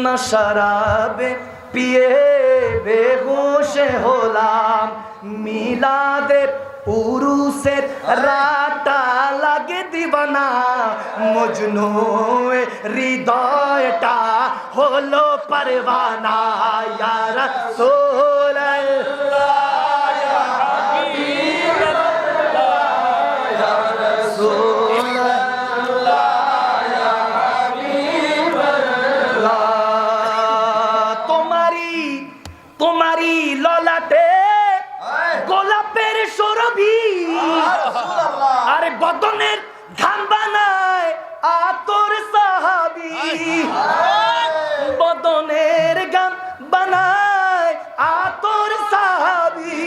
না শরাবে পিয়ে বেহুশ হলাম, মিলাদে উরুসের রাটা লাগে দিবানা, মজনু হৃদয়টা হলো পরওয়ানা। ইয়া রাসূলুল্লাহ ইয়া হাবিবাল্লাহ ইয়া রাসূলুল্লাহ ইয়া হাবিবাল্লাহ। তোমারি ললাটে গোলাপের সুরভি, আরে বদনের ঘাম বানায় আতর সাহাবী, বদনের ঘাম বানায় আতর সাহাবী,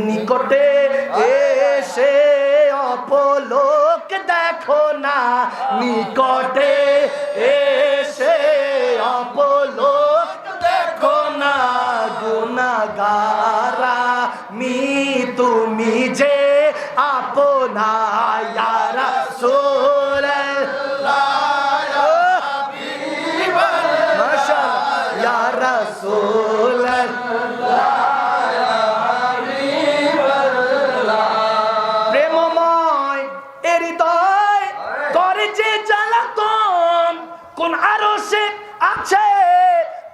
নিকটে এসে অপলোক দেখো না, নিকটে এসে অপলোক দেখো না, গুনাহগারা তুমি যে আপনা। ইয়া রাসূলুল্লাহ ইয়া হাবিবাল্লাহ, মাশাআল্লাহ ইয়া রাসূলুল্লাহ ইয়া হাবিবাল্লাহ। প্রেমময় হৃদয় করে যে জ্বালাতন, কোন আরশে আছে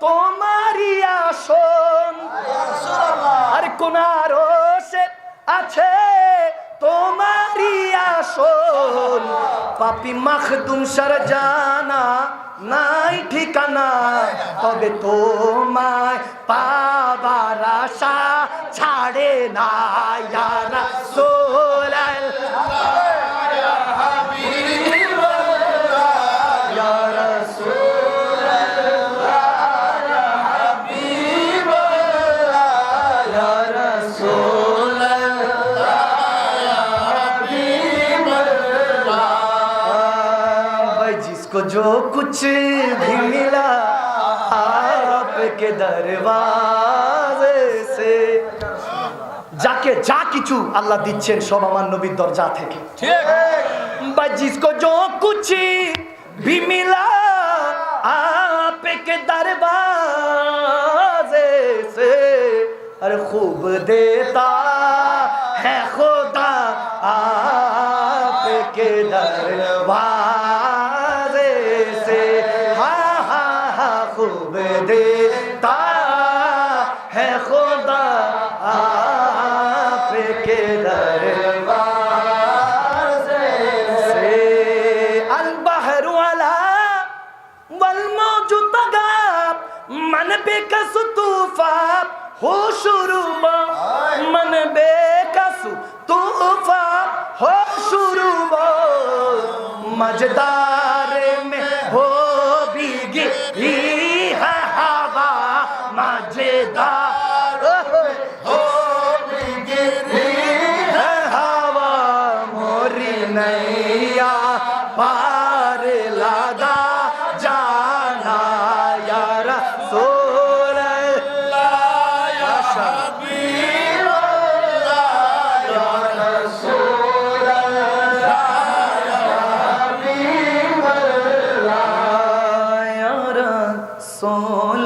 তোমারই আসন, আরে কোন আরশে আছে তোমারই আসন, পাপী মাখদুম শারজানা নাই ঠিকানা, তবে তোমায় পাবার আশা ছাড়ে না। ইয়া রাসূলুল্লাহ ইয়া হাবিবাল্লাহ ইয়া রাসূলুল্লাহ ইয়া হাবিবাল্লাহ ইয়া রাসূলুল্লাহ ইয়া হাবিবাল্লাহ। भाई जिसको जो कुछ भी मिला आपके दरवाजे से, যাকে যা কিছু আল্লাহ দিচ্ছেন সব আমার নবীর দরজা থেকে। ঠিক ভাই जिसको जो कुछ भी मिला आपके दरवाजे से, अरे खूब देता है खुदा आपके दरवाजे से, हाँ हाँ हाँ खूब देता है खुदा आपके दरवाजे से। अल बहरु अला वल मौजु तगा, मन बेकसु तूफा हो शुरू, मन बेकसु तूफा हो शुरू, मजदार में हो भीगी है हवा, मजेदार हो भीगी है हवा, मोरी नैया पार लगा जाना। या रासूलुल्लाह या हबीबल्लाह या रासूलुल्लाह या हबीबल्लाह या रासूल